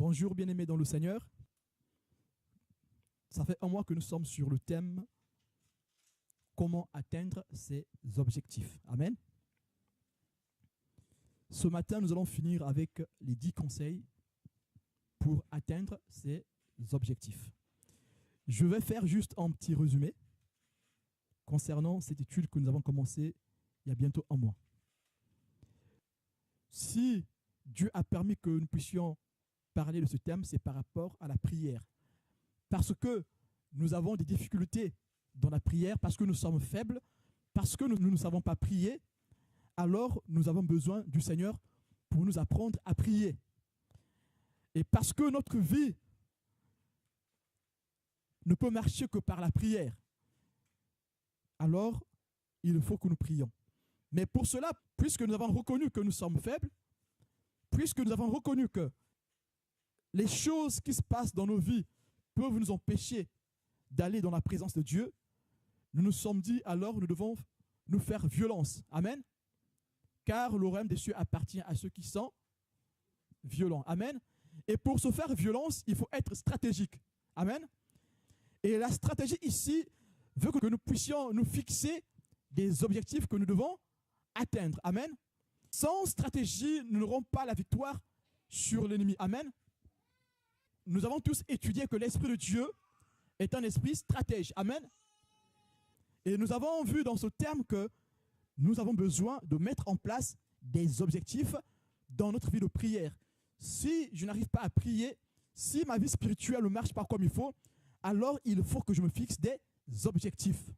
Bonjour bien-aimés dans le Seigneur. Ça fait un mois que nous sommes sur le thème « Comment atteindre ses objectifs ». Amen. Ce matin, nous allons finir avec les 10 conseils pour atteindre ses objectifs. Je vais faire juste un petit résumé concernant cette étude que nous avons commencée il y a bientôt un mois. Si Dieu a permis que nous puissions parler de ce thème, c'est par rapport à la prière. Parce que nous avons des difficultés dans la prière, parce que nous sommes faibles, parce que nous ne savons pas prier, alors nous avons besoin du Seigneur pour nous apprendre à prier. Et parce que notre vie ne peut marcher que par la prière, alors il faut que nous prions. Mais pour cela, puisque nous avons reconnu que nous sommes faibles, puisque nous avons reconnu que les choses qui se passent dans nos vies peuvent nous empêcher d'aller dans la présence de Dieu, nous nous sommes dit alors nous devons nous faire violence. Amen. Car le royaume des cieux appartient à ceux qui sont violents. Amen. Et pour se faire violence, il faut être stratégique. Amen. Et la stratégie ici veut que nous puissions nous fixer des objectifs que nous devons atteindre. Amen. Sans stratégie, nous n'aurons pas la victoire sur l'ennemi. Amen. Nous avons tous étudié que l'Esprit de Dieu est un esprit stratège. Amen. Et nous avons vu dans ce terme que nous avons besoin de mettre en place des objectifs dans notre vie de prière. Si je n'arrive pas à prier, si ma vie spirituelle ne marche pas comme il faut, alors il faut que je me fixe des objectifs.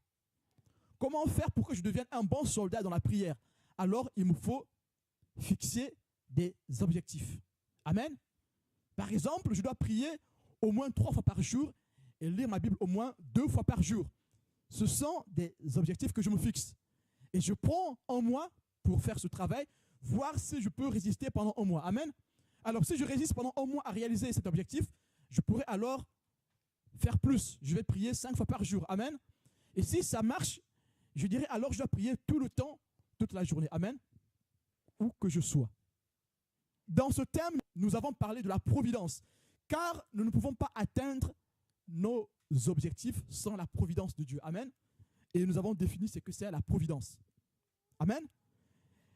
Comment faire pour que je devienne un bon soldat dans la prière? Alors il me faut fixer des objectifs. Amen. Par exemple, je dois prier au moins 3 fois par jour et lire ma Bible au moins 2 fois par jour. Ce sont des objectifs que je me fixe. Et je prends un mois pour faire ce travail, voir si je peux résister pendant un mois. Amen. Alors, si je résiste pendant un mois à réaliser cet objectif, je pourrais alors faire plus. Je vais prier 5 fois par jour. Amen. Et si ça marche, je dirais alors je dois prier tout le temps, toute la journée. Amen. Où que je sois. Dans ce thème, nous avons parlé de la providence, car nous ne pouvons pas atteindre nos objectifs sans la providence de Dieu. Amen. Et nous avons défini ce que c'est la providence. Amen.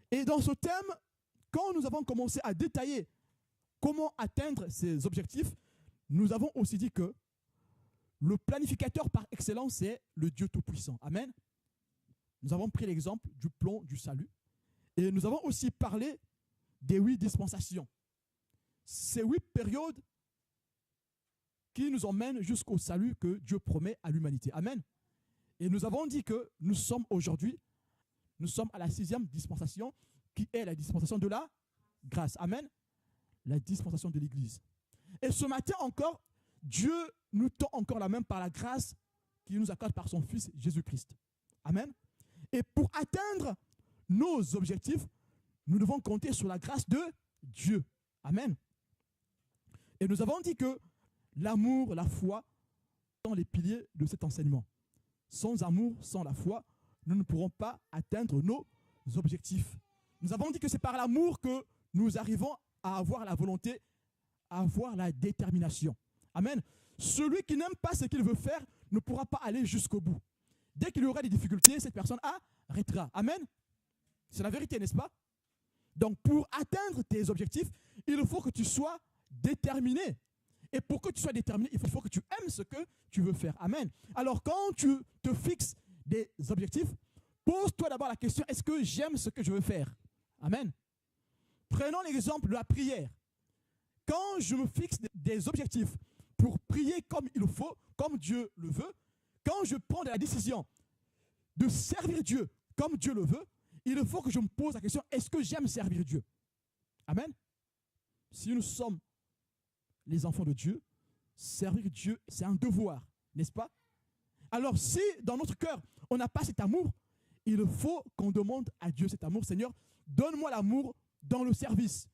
Et dans ce thème, quand nous avons commencé à détailler comment atteindre ces objectifs, nous avons aussi dit que le planificateur par excellence, c'est le Dieu Tout-Puissant. Amen. Nous avons pris l'exemple du plan du salut. Et nous avons aussi parlé des 8 dispensations. Ces 8 périodes qui nous emmènent jusqu'au salut que Dieu promet à l'humanité. Amen. Et nous avons dit que nous sommes aujourd'hui, nous sommes à la 6e dispensation, qui est la dispensation de la grâce. Amen. La dispensation de l'Église. Et ce matin encore, Dieu nous tend encore la main par la grâce qu'il nous accorde par son Fils Jésus-Christ. Amen. Et pour atteindre nos objectifs, nous devons compter sur la grâce de Dieu. Amen. Et nous avons dit que l'amour, la foi sont les piliers de cet enseignement. Sans amour, sans la foi, nous ne pourrons pas atteindre nos objectifs. Nous avons dit que c'est par l'amour que nous arrivons à avoir la volonté, à avoir la détermination. Amen. Celui qui n'aime pas ce qu'il veut faire ne pourra pas aller jusqu'au bout. Dès qu'il y aura des difficultés, cette personne arrêtera. Amen. C'est la vérité, n'est-ce pas? Donc, pour atteindre tes objectifs, il faut que tu sois déterminé. Et pour que tu sois déterminé, il faut que tu aimes ce que tu veux faire. Amen. Alors, quand tu te fixes des objectifs, pose-toi d'abord la question, est-ce que j'aime ce que je veux faire? Amen. Prenons l'exemple de la prière. Quand je me fixe des objectifs pour prier comme il faut, comme Dieu le veut, quand je prends la décision de servir Dieu comme Dieu le veut, il faut que je me pose la question, est-ce que j'aime servir Dieu? Amen. Si nous sommes les enfants de Dieu, servir Dieu, c'est un devoir, n'est-ce pas? Alors si dans notre cœur, on n'a pas cet amour, il faut qu'on demande à Dieu cet amour. Seigneur, donne-moi l'amour dans le service.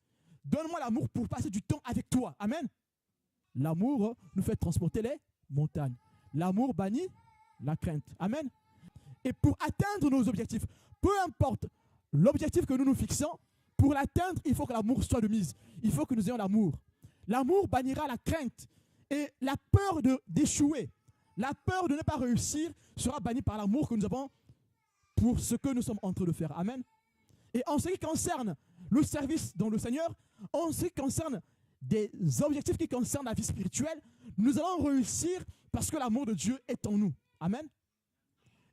Donne-moi l'amour pour passer du temps avec toi. Amen. L'amour nous fait transporter les montagnes. L'amour bannit la crainte. Amen. Et pour atteindre nos objectifs, peu importe l'objectif que nous nous fixons, pour l'atteindre, il faut que l'amour soit de mise. Il faut que nous ayons l'amour. L'amour bannira la crainte et la peur d'échouer. La peur de ne pas réussir sera bannie par l'amour que nous avons pour ce que nous sommes en train de faire. Amen. Et en ce qui concerne le service dans le Seigneur, en ce qui concerne des objectifs qui concernent la vie spirituelle, nous allons réussir parce que l'amour de Dieu est en nous. Amen.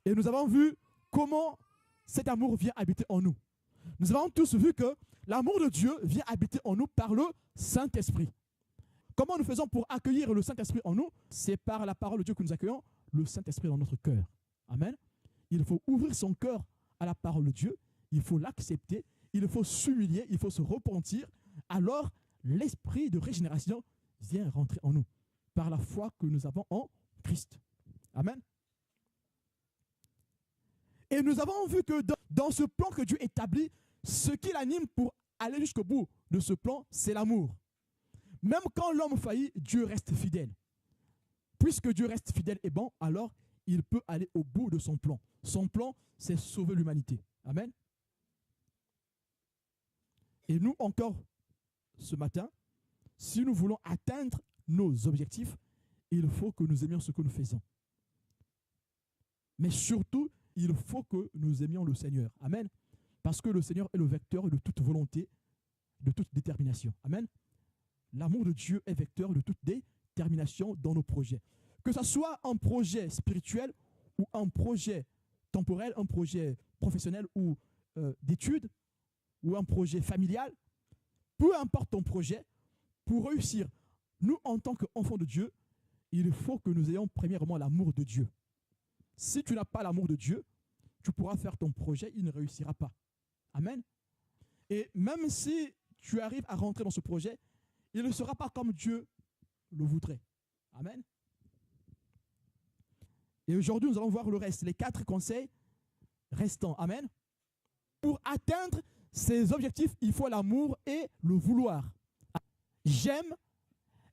Et nous avons vu comment cet amour vient habiter en nous. Nous avons tous vu que l'amour de Dieu vient habiter en nous par le Saint-Esprit. Comment nous faisons pour accueillir le Saint-Esprit en nous? C'est par la parole de Dieu que nous accueillons le Saint-Esprit dans notre cœur. Amen. Il faut ouvrir son cœur à la parole de Dieu. Il faut l'accepter. Il faut s'humilier. Il faut se repentir. Alors, l'esprit de régénération vient rentrer en nous par la foi que nous avons en Christ. Amen. Et nous avons vu que dans ce plan que Dieu établit, ce qui l'anime pour aller jusqu'au bout de ce plan, c'est l'amour. Même quand l'homme faillit, Dieu reste fidèle. Puisque Dieu reste fidèle et bon, alors il peut aller au bout de son plan. Son plan, c'est sauver l'humanité. Amen. Et nous encore, ce matin, si nous voulons atteindre nos objectifs, il faut que nous aimions ce que nous faisons. Mais surtout, il faut que nous aimions le Seigneur. Amen. Parce que le Seigneur est le vecteur de toute volonté, de toute détermination. Amen. L'amour de Dieu est vecteur de toute détermination dans nos projets. Que ce soit un projet spirituel ou un projet temporel, un projet professionnel ou d'études, ou un projet familial, peu importe ton projet, pour réussir, nous en tant qu'enfants de Dieu, il faut que nous ayons premièrement l'amour de Dieu. Si tu n'as pas l'amour de Dieu, tu pourras faire ton projet, il ne réussira pas. Amen. Et même si tu arrives à rentrer dans ce projet, il ne sera pas comme Dieu le voudrait. Amen. Et aujourd'hui, nous allons voir le reste, les 4 conseils restants. Amen. Pour atteindre ces objectifs, il faut l'amour et le vouloir. J'aime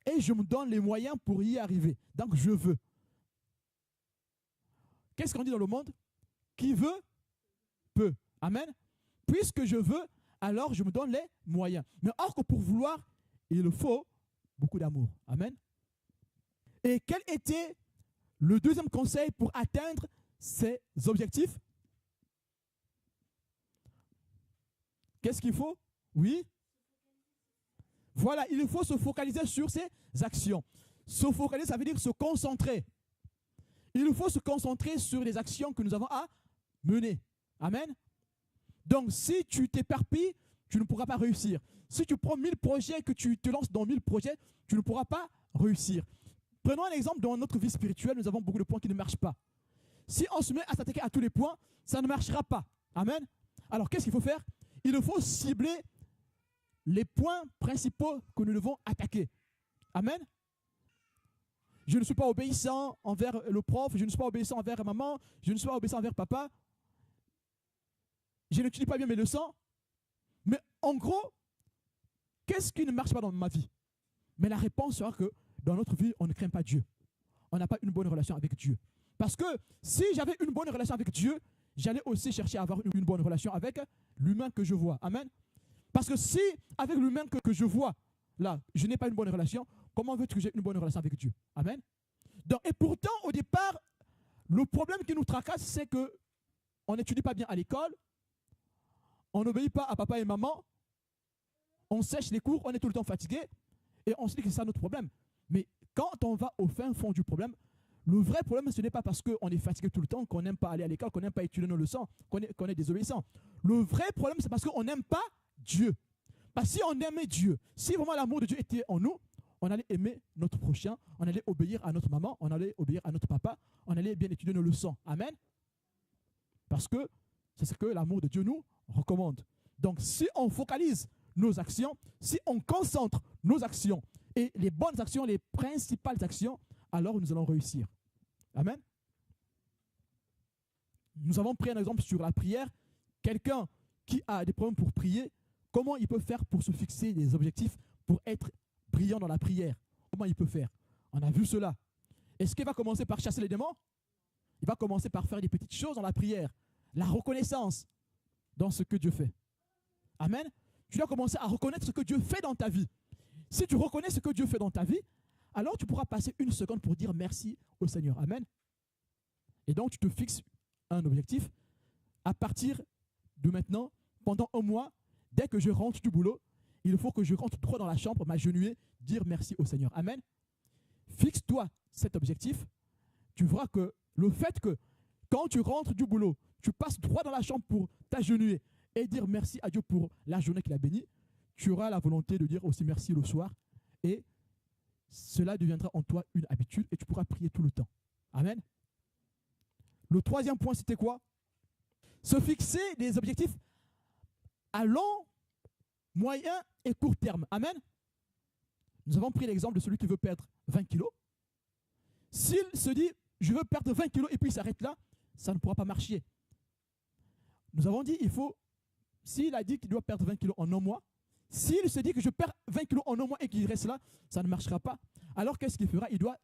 et je me donne les moyens pour y arriver. Donc, je veux. Qu'est-ce qu'on dit dans le monde? Qui veut, peut. Amen. Puisque je veux, alors je me donne les moyens. Mais or que pour vouloir, il faut beaucoup d'amour. Amen. Et quel était le deuxième conseil pour atteindre ces objectifs? Qu'est-ce qu'il faut? Oui. Voilà, il faut se focaliser sur ses actions. Se focaliser, ça veut dire se concentrer. Il faut se concentrer sur les actions que nous avons à mener. Amen. Donc, si tu t'éparpilles, tu ne pourras pas réussir. Si tu prends 1000 projets, que tu te lances dans 1000 projets, tu ne pourras pas réussir. Prenons un exemple dans notre vie spirituelle, nous avons beaucoup de points qui ne marchent pas. Si on se met à s'attaquer à tous les points, ça ne marchera pas. Amen. Alors, qu'est-ce qu'il faut faire? Il faut cibler les points principaux que nous devons attaquer. Amen. Je ne suis pas obéissant envers le prof, je ne suis pas obéissant envers maman, je ne suis pas obéissant envers papa. Je n'étudie pas bien mes leçons. Mais en gros, qu'est-ce qui ne marche pas dans ma vie? Mais la réponse sera que dans notre vie, on ne craint pas Dieu. On n'a pas une bonne relation avec Dieu. Parce que si j'avais une bonne relation avec Dieu, j'allais aussi chercher à avoir une bonne relation avec l'humain que je vois. Amen. Parce que si avec l'humain que je vois, là, je n'ai pas une bonne relation, comment veux-tu que j'ai une bonne relation avec Dieu? Amen. Donc, et pourtant, au départ, le problème qui nous tracasse, c'est qu'on n'étudie pas bien à l'école, on n'obéit pas à papa et maman, on sèche les cours, on est tout le temps fatigué, et on se dit que c'est ça notre problème. Mais quand on va au fin fond du problème, le vrai problème, ce n'est pas parce qu'on est fatigué tout le temps, qu'on n'aime pas aller à l'école, qu'on n'aime pas étudier nos leçons, qu'on est désobéissant. Le vrai problème, c'est parce qu'on n'aime pas Dieu. Parce que si on aimait Dieu, si vraiment l'amour de Dieu était en nous, on allait aimer notre prochain, on allait obéir à notre maman, on allait obéir à notre papa, on allait bien étudier nos leçons. Amen. Parce que c'est ce que l'amour de Dieu nous recommande. Donc si on focalise nos actions, si on concentre nos actions et les bonnes actions, les principales actions, alors nous allons réussir. Amen. Nous avons pris un exemple sur la prière. Quelqu'un qui a des problèmes pour prier, comment il peut faire pour se fixer des objectifs, pour être brillant dans la prière? Comment il peut faire? On a vu cela. Est-ce qu'il va commencer par chasser les démons? Il va commencer par faire des petites choses dans la prière. La reconnaissance dans ce que Dieu fait. Amen. Tu dois commencer à reconnaître ce que Dieu fait dans ta vie. Si tu reconnais ce que Dieu fait dans ta vie, alors tu pourras passer une seconde pour dire merci au Seigneur. Amen. Et donc, tu te fixes un objectif. À partir de maintenant, pendant un mois, dès que je rentre du boulot, il faut que je rentre droit dans la chambre, m'agenouiller, dire merci au Seigneur. Amen. Fixe-toi cet objectif. Tu verras que le fait que quand tu rentres du boulot, tu passes droit dans la chambre pour t'agenouiller et dire merci à Dieu pour la journée qu'il a bénie, tu auras la volonté de dire aussi merci le soir et cela deviendra en toi une habitude et tu pourras prier tout le temps. Amen. Le troisième point, c'était quoi? Se fixer des objectifs à long, moyen et court terme. Amen. Nous avons pris l'exemple de celui qui veut perdre 20 kilos. S'il se dit, je veux perdre 20 kilos et puis il s'arrête là, ça ne pourra pas marcher. Nous avons dit, s'il a dit qu'il doit perdre 20 kilos en un mois, s'il se dit que je perds 20 kilos en un mois et qu'il reste là, ça ne marchera pas. Alors qu'est-ce qu'il fera? Il doit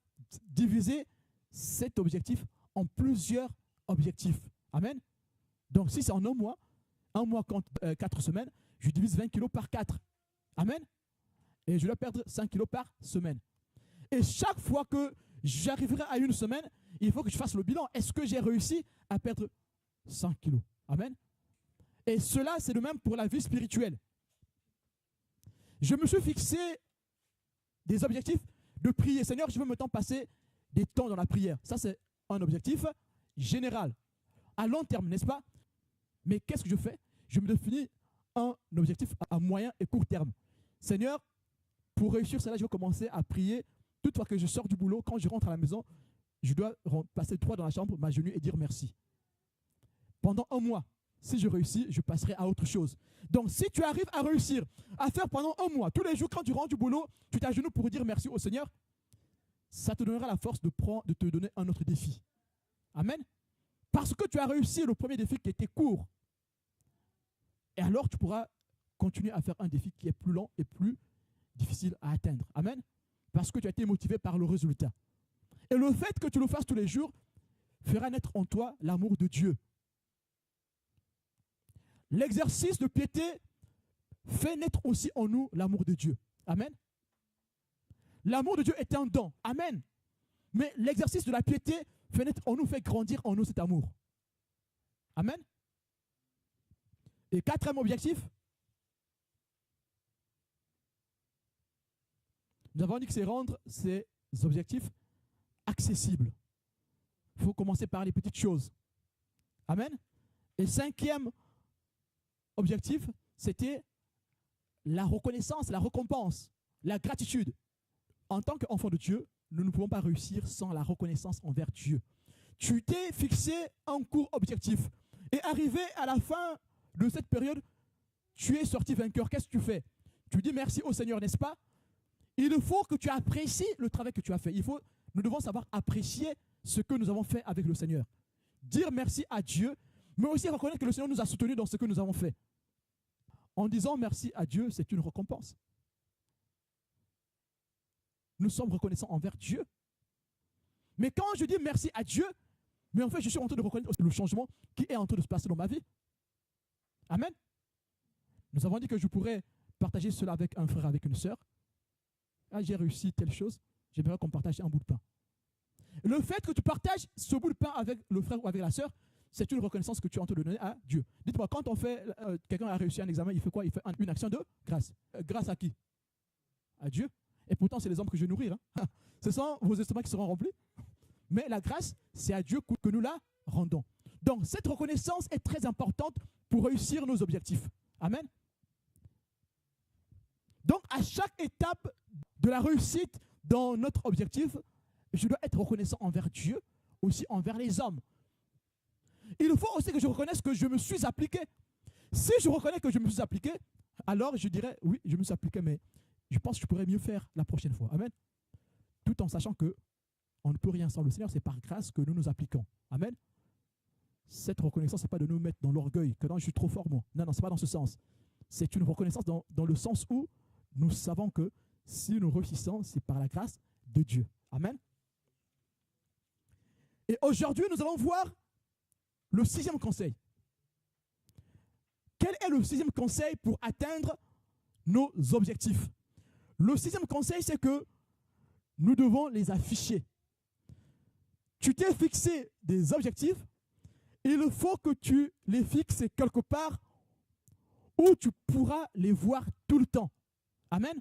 diviser cet objectif en plusieurs objectifs. Amen. Donc si c'est en un mois compte 4 semaines, je divise 20 kilos par 4. Amen. Et je dois perdre 5 kilos par semaine. Et chaque fois que j'arriverai à une semaine, il faut que je fasse le bilan. Est-ce que j'ai réussi à perdre 5 kilos? Amen. Et cela, c'est le même pour la vie spirituelle. Je me suis fixé des objectifs de prier. Seigneur, je veux maintenant passer des temps dans la prière. Ça, c'est un objectif général, à long terme, n'est-ce pas? Mais qu'est-ce que je fais? Je me définis un objectif à moyen et court terme. Seigneur, pour réussir cela, je vais commencer à prier. Toute fois que je sors du boulot, quand je rentre à la maison, je dois passer droit dans la chambre, m'agenouiller et dire merci. Pendant un mois, si je réussis, je passerai à autre chose. Donc, si tu arrives à réussir à faire pendant un mois, tous les jours, quand tu rentres du boulot, tu t'agenouilles pour dire merci au Seigneur, ça te donnera la force de te donner un autre défi. Amen. Parce que tu as réussi le premier défi qui était court. Et alors, tu pourras continuer à faire un défi qui est plus long et plus difficile à atteindre. Amen. Parce que tu as été motivé par le résultat. Et le fait que tu le fasses tous les jours fera naître en toi l'amour de Dieu. L'exercice de piété fait naître aussi en nous l'amour de Dieu. Amen. L'amour de Dieu est un don. Amen. Mais l'exercice de la piété fait naître en nous, fait grandir en nous cet amour. Amen. Et quatrième objectif, nous avons dit que c'est rendre ces objectifs accessibles. Il faut commencer par les petites choses. Amen. Et cinquième objectif, c'était la reconnaissance, la récompense, la gratitude. En tant qu'enfant de Dieu, nous ne pouvons pas réussir sans la reconnaissance envers Dieu. Tu t'es fixé un court objectif et arrivé à la fin de cette période, tu es sorti vainqueur. Qu'est-ce que tu fais? Tu dis merci au Seigneur, n'est-ce pas? Il faut que tu apprécies le travail que tu as fait. Nous devons savoir apprécier ce que nous avons fait avec le Seigneur. Dire merci à Dieu, mais aussi reconnaître que le Seigneur nous a soutenus dans ce que nous avons fait. En disant merci à Dieu, c'est une récompense. Nous sommes reconnaissants envers Dieu. Mais quand je dis merci à Dieu, mais en fait, je suis en train de reconnaître le changement qui est en train de se passer dans ma vie. Amen. Nous avons dit que je pourrais partager cela avec un frère, avec une sœur. Ah, j'ai réussi telle chose, j'aimerais qu'on partage un bout de pain. Le fait que tu partages ce bout de pain avec le frère ou avec la sœur, c'est une reconnaissance que tu es en train de donner à Dieu. Dites-moi, quand quelqu'un a réussi un examen, il fait quoi? Il fait une action de grâce. Grâce à qui? À Dieu. Et pourtant, c'est les hommes que je vais nourrir. Hein. Ce sont vos estomacs qui seront remplis. Mais la grâce, c'est à Dieu que nous la rendons. Donc, cette reconnaissance est très importante pour réussir nos objectifs. Amen. Donc, à chaque étape de la réussite dans notre objectif, je dois être reconnaissant envers Dieu, aussi envers les hommes. Il faut aussi que je reconnaisse que je me suis appliqué. Si je reconnais que je me suis appliqué, alors je dirais, oui, je me suis appliqué, mais je pense que je pourrais mieux faire la prochaine fois. Amen. Tout en sachant que on ne peut rien sans le Seigneur, c'est par grâce que nous nous appliquons. Amen. Cette reconnaissance, ce n'est pas de nous mettre dans l'orgueil, que non, je suis trop fort, moi. Non, non, ce n'est pas dans ce sens. C'est une reconnaissance dans le sens où nous savons que si nous réussissons, c'est par la grâce de Dieu. Amen. Et aujourd'hui, nous allons voir le 6e conseil. Quel est le 6e conseil pour atteindre nos objectifs? Le 6e conseil, c'est que nous devons les afficher. Tu t'es fixé des objectifs, il faut que tu les fixes quelque part où tu pourras les voir tout le temps. Amen.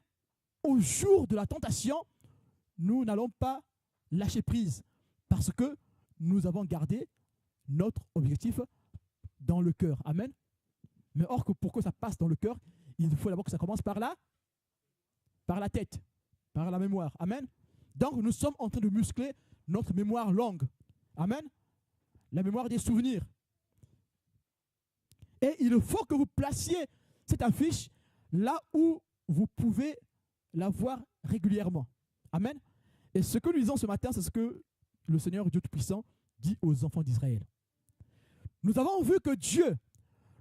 Au jour de la tentation, nous n'allons pas lâcher prise parce que nous avons gardé notre objectif dans le cœur. Amen. Mais or, pour que ça passe dans le cœur, il faut d'abord que ça commence par la tête, par la mémoire. Amen. Donc, nous sommes en train de muscler notre mémoire longue. Amen. La mémoire des souvenirs. Et il faut que vous placiez cette affiche là où vous pouvez la voir régulièrement. Amen. Et ce que nous lisons ce matin, c'est ce que le Seigneur Dieu Tout-Puissant dit aux enfants d'Israël. Nous avons vu que Dieu,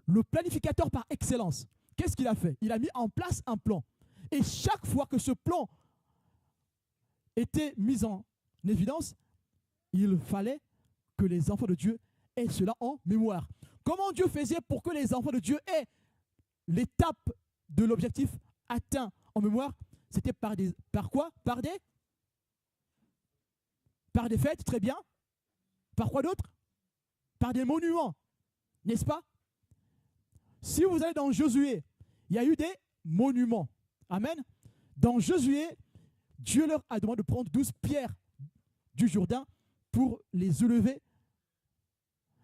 le planificateur par excellence, qu'est-ce qu'il a fait? Il a mis en place un plan. Et chaque fois que ce plan était mis en évidence, il fallait que les enfants de Dieu aient cela en mémoire. Comment Dieu faisait pour que les enfants de Dieu aient l'étape de l'objectif atteint en mémoire? C'était par quoi? Par des fêtes, très bien. Par quoi d'autre? Par des monuments, n'est-ce pas? Si vous allez dans Josué, il y a eu des monuments. Amen. Dans Josué, Dieu leur a demandé de prendre 12 pierres du Jourdain pour les élever.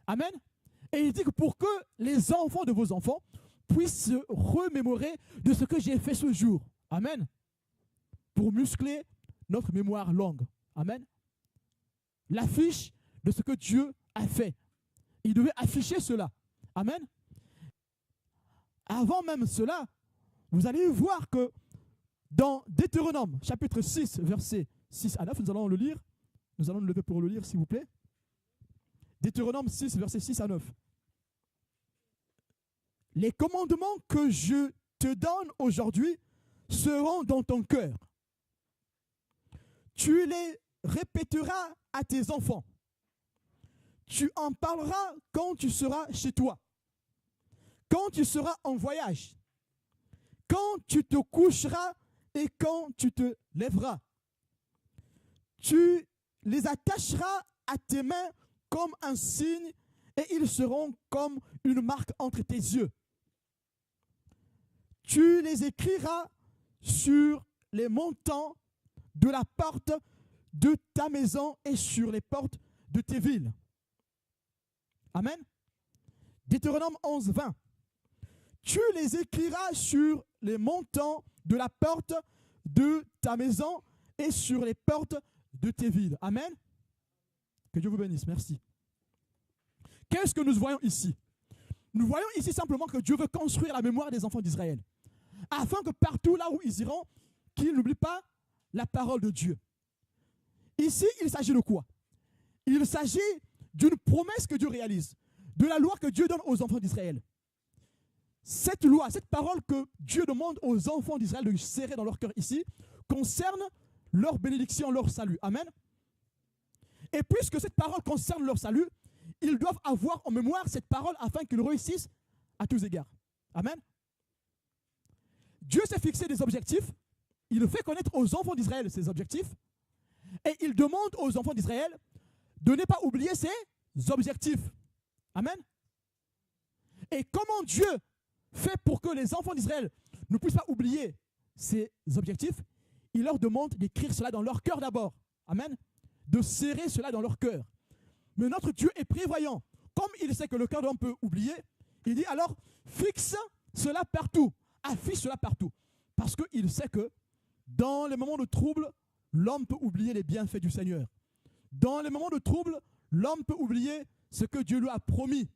Amen. Et il dit que pour que les enfants de vos enfants puissent se remémorer de ce que j'ai fait ce jour. Amen. Pour muscler notre mémoire longue. Amen. L'affiche de ce que Dieu a fait. Il devait afficher cela. Amen. Avant même cela, vous allez voir que dans Deutéronome, chapitre 6, versets 6 à 9, nous allons le lire. Nous allons nous lever pour le lire, s'il vous plaît. Deutéronome 6, versets 6 à 9. Les commandements que je te donne aujourd'hui seront dans ton cœur. Tu les répéteras à tes enfants. Tu en parleras quand tu seras chez toi, quand tu seras en voyage, quand tu te coucheras et quand tu te lèveras. Tu les attacheras à tes mains comme un signe et ils seront comme une marque entre tes yeux. Tu les écriras sur les montants de la porte de ta maison et sur les portes de tes villes. Amen. Deutéronome 11, 20. Tu les écriras sur les montants de la porte de ta maison et sur les portes de tes villes. Amen. Que Dieu vous bénisse. Merci. Qu'est-ce que nous voyons ici? Nous voyons ici simplement que Dieu veut construire la mémoire des enfants d'Israël, afin que partout là où ils iront, qu'ils n'oublient pas la parole de Dieu. Ici, il s'agit de quoi? Il s'agit d'une promesse que Dieu réalise, de la loi que Dieu donne aux enfants d'Israël. Cette loi, cette parole que Dieu demande aux enfants d'Israël de serrer dans leur cœur ici, concerne leur bénédiction, leur salut. Amen. Et puisque cette parole concerne leur salut, ils doivent avoir en mémoire cette parole afin qu'ils réussissent à tous égards. Amen. Dieu s'est fixé des objectifs, il fait connaître aux enfants d'Israël ces objectifs, et il demande aux enfants d'Israël de ne pas oublier ces objectifs. Amen. Et comment Dieu fait pour que les enfants d'Israël ne puissent pas oublier ces objectifs? Il leur demande d'écrire cela dans leur cœur d'abord. Amen. De serrer cela dans leur cœur. Mais notre Dieu est prévoyant. Comme il sait que le cœur de l'homme peut oublier, il dit alors fixe cela partout, affiche cela partout. Parce qu'il sait que dans les moments de trouble, l'homme peut oublier les bienfaits du Seigneur. Dans les moments de trouble, l'homme peut oublier ce que Dieu lui a promis.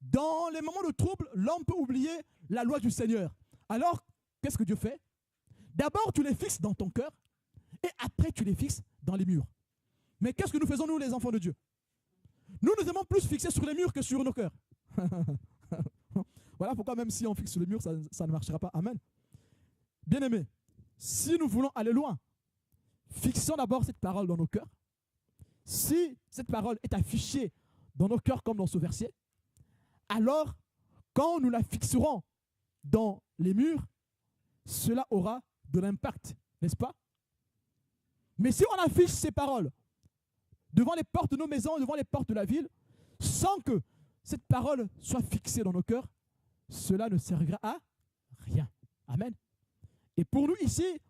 Dans les moments de trouble, l'homme peut oublier la loi du Seigneur. Alors, qu'est-ce que Dieu fait? D'abord, tu les fixes dans ton cœur et après, tu les fixes dans les murs. Mais qu'est-ce que nous faisons, nous, les enfants de Dieu? Nous aimons plus fixer sur les murs que sur nos cœurs. Voilà pourquoi même si on fixe sur les murs, ça ne marchera pas. Amen. Bien-aimés, si nous voulons aller loin, fixons d'abord cette parole dans nos cœurs. Si cette parole est affichée dans nos cœurs comme dans ce verset, alors quand nous la fixerons dans les murs, cela aura de l'impact, n'est-ce pas? Mais si on affiche ces paroles devant les portes de nos maisons, devant les portes de la ville, sans que cette parole soit fixée dans nos cœurs, cela ne servira à rien. Amen. Et pour nous ici,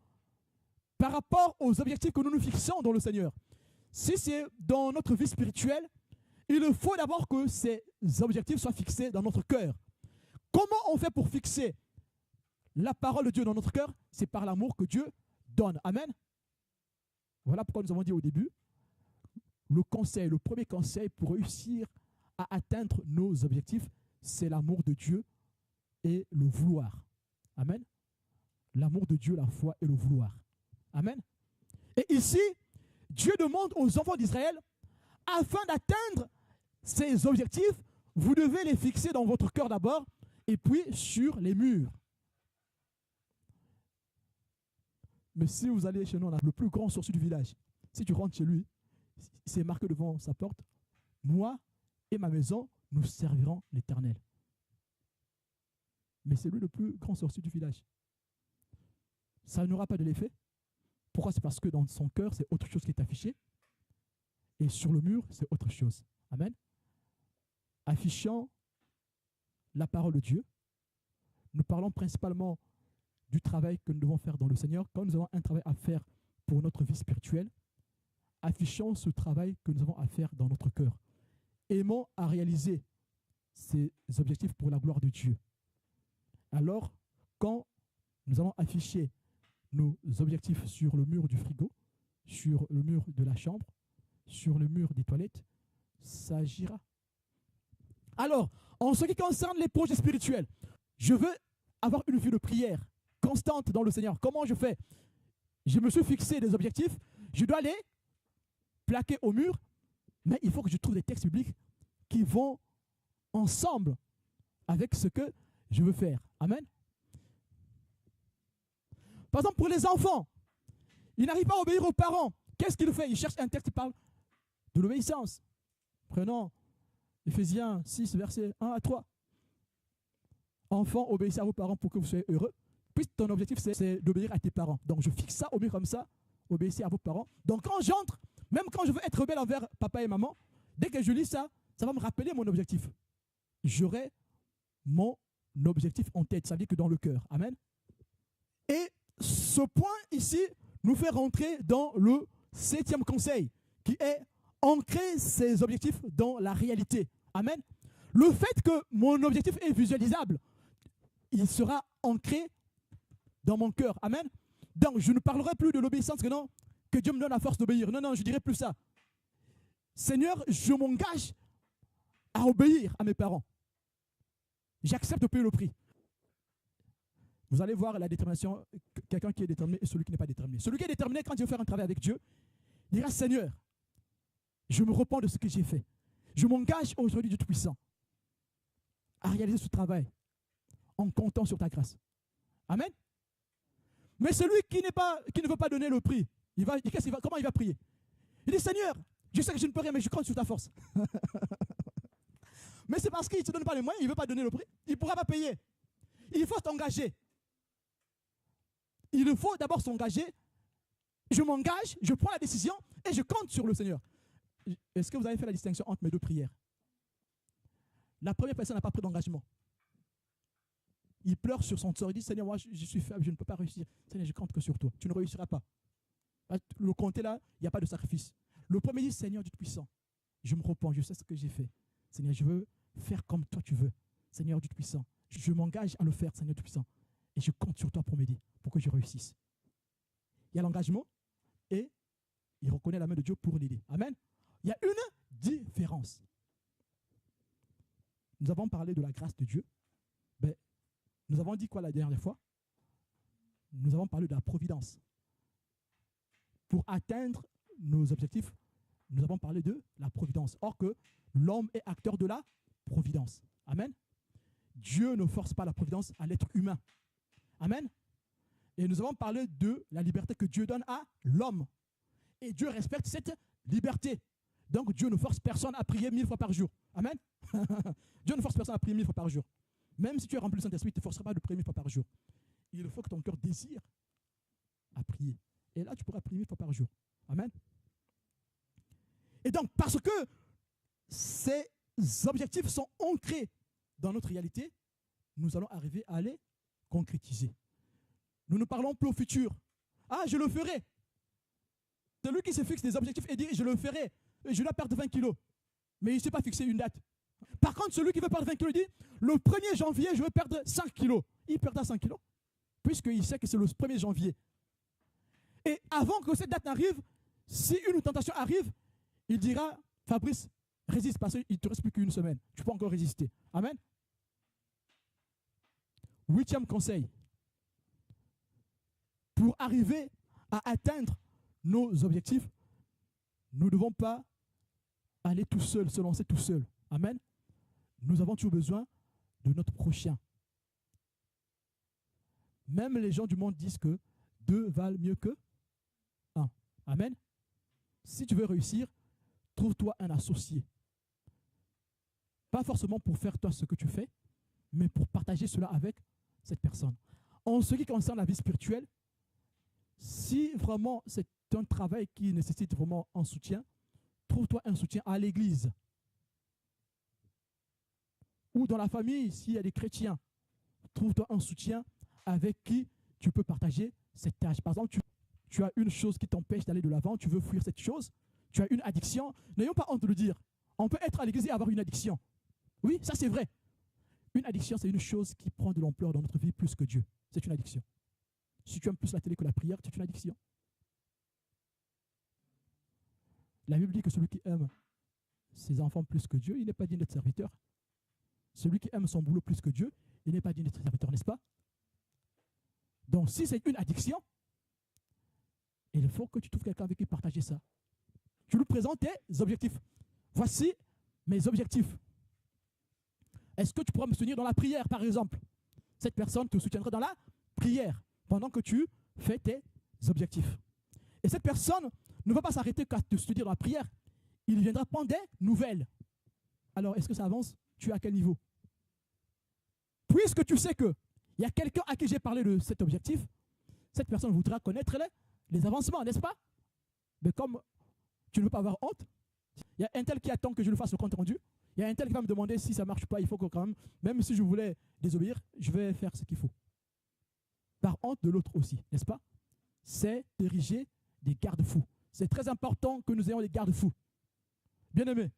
par rapport aux objectifs que nous nous fixons dans le Seigneur, si c'est dans notre vie spirituelle, il faut d'abord que ces objectifs soient fixés dans notre cœur. Comment on fait pour fixer la parole de Dieu dans notre cœur? C'est par l'amour que Dieu donne. Amen. Voilà pourquoi nous avons dit au début, le premier conseil pour réussir à atteindre nos objectifs, c'est l'amour de Dieu et le vouloir. Amen. L'amour de Dieu, la foi et le vouloir. Amen. Et ici, Dieu demande aux enfants d'Israël, afin d'atteindre ces objectifs, vous devez les fixer dans votre cœur d'abord, et puis sur les murs. Mais si vous allez chez nous, on a le plus grand sorcier du village. Si tu rentres chez lui, c'est marqué devant sa porte, moi et ma maison, nous servirons l'Éternel. Mais c'est lui le plus grand sorcier du village. Ça n'aura pas de l'effet. Pourquoi? C'est parce que dans son cœur, c'est autre chose qui est affiché. Et sur le mur, c'est autre chose. Amen. Affichant la parole de Dieu, nous parlons principalement du travail que nous devons faire dans le Seigneur. Quand nous avons un travail à faire pour notre vie spirituelle, affichons ce travail que nous avons à faire dans notre cœur. Aimons à réaliser ces objectifs pour la gloire de Dieu. Alors, quand nous allons afficher nos objectifs sur le mur du frigo, sur le mur de la chambre, sur le mur des toilettes, ça agira. Alors, en ce qui concerne les projets spirituels, je veux avoir une vie de prière constante dans le Seigneur. Comment je fais? Je me suis fixé des objectifs, je dois les plaquer au mur, mais il faut que je trouve des textes bibliques qui vont ensemble avec ce que je veux faire. Amen. Par exemple, pour les enfants, ils n'arrivent pas à obéir aux parents. Qu'est-ce qu'ils font? Ils cherchent un texte qui parle de l'obéissance. Prenons Éphésiens 6, versets 1 à 3. Enfants, obéissez à vos parents pour que vous soyez heureux. Puis ton objectif, c'est d'obéir à tes parents. Donc, je fixe ça au mur comme ça. Obéissez à vos parents. Donc, quand j'entre, même quand je veux être rebelle envers papa et maman, dès que je lis ça, ça va me rappeler mon objectif. J'aurai mon objectif en tête. Ça veut dire que dans le cœur. Amen. Et ce point ici nous fait rentrer dans le 7e conseil, qui est ancrer ses objectifs dans la réalité. Amen. Le fait que mon objectif est visualisable, il sera ancré dans mon cœur. Amen. Donc, je ne parlerai plus de l'obéissance que Dieu me donne la force d'obéir. Non, je dirai plus ça. Seigneur, je m'engage à obéir à mes parents. J'accepte de payer le prix. Vous allez voir la détermination, quelqu'un qui est déterminé et celui qui n'est pas déterminé. Celui qui est déterminé, quand il veut faire un travail avec Dieu, il dira, Seigneur, je me repens de ce que j'ai fait. Je m'engage aujourd'hui, Dieu Tout-Puissant, à réaliser ce travail en comptant sur ta grâce. Amen. Mais celui qui ne veut pas donner le prix, comment il va prier? Il dit, Seigneur, je sais que je ne peux rien, mais je compte sur ta force. Mais c'est parce qu'il ne te donne pas les moyens, il ne veut pas donner le prix, il ne pourra pas payer. Il faut s'engager. Il faut d'abord s'engager. Je m'engage, je prends la décision et je compte sur le Seigneur. Est-ce que vous avez fait la distinction entre mes deux prières? La première personne n'a pas pris d'engagement. Il pleure sur son sort. Il dit, Seigneur, moi je suis faible, je ne peux pas réussir. Seigneur, je compte que sur toi. Tu ne réussiras pas. Le compter là, il n'y a pas de sacrifice. Le premier dit, Seigneur Dieu Tout-Puissant, je me repens, je sais ce que j'ai fait. Seigneur, je veux faire comme toi tu veux. Seigneur Dieu Tout-Puissant, je m'engage à le faire, Seigneur Tout-Puissant. Et je compte sur toi pour m'aider, pour que je réussisse. Il y a l'engagement et il reconnaît la main de Dieu pour l'aider. Amen. Il y a une différence. Nous avons parlé de la grâce de Dieu. Ben, nous avons dit quoi la dernière fois? Nous avons parlé de la providence. Pour atteindre nos objectifs, nous avons parlé de la providence. Or que l'homme est acteur de la providence. Amen. Dieu ne force pas la providence à l'être humain. Amen. Et nous avons parlé de la liberté que Dieu donne à l'homme. Et Dieu respecte cette liberté. Donc Dieu ne force personne à prier 1000 fois par jour. Amen. Dieu ne force personne à prier 1000 fois par jour. Même si tu es rempli du Saint-Esprit, il ne te forcera pas de prier 1000 fois par jour. Il faut que ton cœur désire à prier. Et là, tu pourras prier 1000 fois par jour. Amen. Et donc, parce que ces objectifs sont ancrés dans notre réalité, nous allons arriver à les concrétiser. Nous ne parlons plus au futur. Ah, je le ferai. Celui qui se fixe des objectifs et dit, je le ferai. Je dois perdre 20 kilos. Mais il ne s'est pas fixé une date. Par contre, celui qui veut perdre 20 kilos dit, le 1er janvier, je veux perdre 5 kilos. Il perdra 5 kilos, puisqu'il sait que c'est le 1er janvier. Et avant que cette date arrive, si une tentation arrive, il dira, Fabrice, résiste parce qu'il ne te reste plus qu'une semaine. Tu peux encore résister. Amen. 8e conseil. Pour arriver à atteindre nos objectifs, nous ne devons pas aller tout seul, se lancer tout seul. Amen. Nous avons toujours besoin de notre prochain. Même les gens du monde disent que 2 valent mieux que 1. Amen. Si tu veux réussir, trouve-toi un associé. Pas forcément pour faire toi ce que tu fais, mais pour partager cela avec cette personne. En ce qui concerne la vie spirituelle, si vraiment c'est un travail qui nécessite vraiment un soutien, trouve-toi un soutien à l'église. Ou dans la famille, s'il y a des chrétiens, trouve-toi un soutien avec qui tu peux partager cette tâche. Par exemple, tu as une chose qui t'empêche d'aller de l'avant, tu veux fuir cette chose, tu as une addiction, n'ayons pas honte de le dire. On peut être à l'église et avoir une addiction. Oui, ça c'est vrai. Une addiction, c'est une chose qui prend de l'ampleur dans notre vie plus que Dieu. C'est une addiction. Si tu aimes plus la télé que la prière, c'est une addiction. La Bible dit que celui qui aime ses enfants plus que Dieu, il n'est pas digne d'être serviteur. Celui qui aime son boulot plus que Dieu, il n'est pas digne d'être serviteur, n'est-ce pas? Donc, si c'est une addiction, il faut que tu trouves quelqu'un avec qui partager ça. Tu lui présentes tes objectifs. Voici mes objectifs. Est-ce que tu pourras me soutenir dans la prière, par exemple? Cette personne te soutiendra dans la prière pendant que tu fais tes objectifs. Et cette personne ne va pas s'arrêter qu'à te soutenir dans la prière. Il viendra prendre des nouvelles. Alors, est-ce que ça avance? Tu es à quel niveau? Puisque tu sais qu'il y a quelqu'un à qui j'ai parlé de cet objectif, cette personne voudra connaître les avancements, n'est-ce pas? Mais comme tu ne veux pas avoir honte, il y a un tel qui attend que je lui fasse le compte rendu. Il y a un tel qui va me demander si ça ne marche pas, il faut que quand même si je voulais désobéir, je vais faire ce qu'il faut. Par honte de l'autre aussi, n'est-ce pas? C'est d'ériger des garde-fous. C'est très important que nous ayons des garde-fous. Bien-aimés,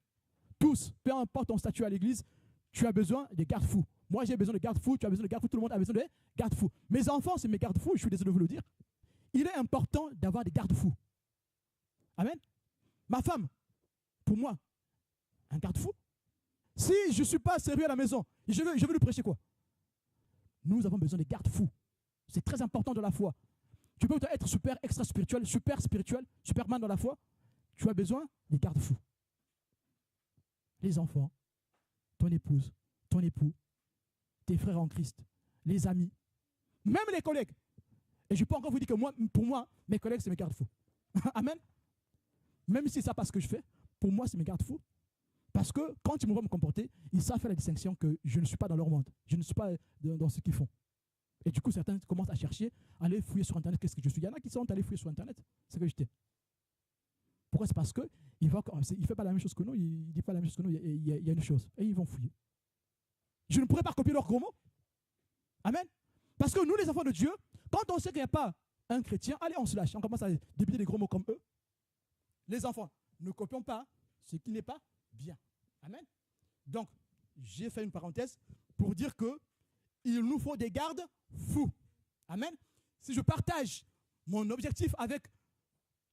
tous, peu importe ton statut à l'église, tu as besoin des garde-fous. Moi, j'ai besoin de garde-fous, tu as besoin de garde-fous, tout le monde a besoin de garde-fous. Mes enfants, c'est mes garde-fous, je suis désolé de vous le dire. Il est important d'avoir des garde-fous. Amen. Ma femme, pour moi, un garde-fou. Si je ne suis pas sérieux à la maison, je veux lui prêcher quoi? Nous avons besoin des garde-fous. C'est très important dans la foi. Tu peux être super extra spirituel, superman dans la foi. Tu as besoin des garde-fous. Les enfants, ton épouse, ton époux, tes frères en Christ, les amis, même les collègues. Et je peux encore vous dire que pour moi, mes collègues, c'est mes garde-fous. Amen. Même si ça passe ce que je fais, pour moi, c'est mes garde-fous. Parce que quand ils me voient me comporter, ils savent faire la distinction que je ne suis pas dans leur monde. Je ne suis pas dans ce qu'ils font. Et du coup, certains commencent à chercher, à aller fouiller sur Internet, qu'est-ce que je suis. Il y en a qui sont allés fouiller sur Internet, c'est que j'étais. Pourquoi? C'est parce qu'il ne fait pas la même chose que nous, il ne dit pas la même chose que nous, il y a une chose. Et ils vont fouiller. Je ne pourrais pas copier leurs gros mots. Amen. Parce que nous, les enfants de Dieu, quand on sait qu'il n'y a pas un chrétien, allez, on se lâche, on commence à débiter des gros mots comme eux. Les enfants, ne copions pas ce qui n'est pas bien. Amen. Donc, j'ai fait une parenthèse pour dire qu'il nous faut des gardes fous. Amen. Si je partage mon objectif avec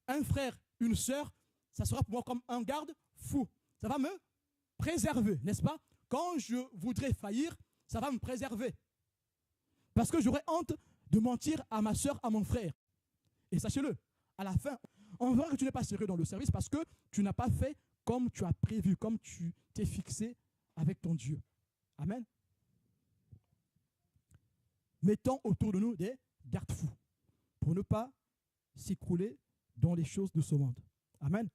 un frère, une sœur, ça sera pour moi comme un garde fou. Ça va me préserver, n'est-ce pas? Quand je voudrais faillir, ça va me préserver. Parce que j'aurais honte de mentir à ma sœur, à mon frère. Et sachez-le, à la fin, on verra que tu n'es pas sérieux dans le service parce que tu n'as pas fait comme tu as prévu, comme tu t'es fixé avec ton Dieu. Amen. Mettons autour de nous des garde-fous pour ne pas s'écrouler dans les choses de ce monde. Amen.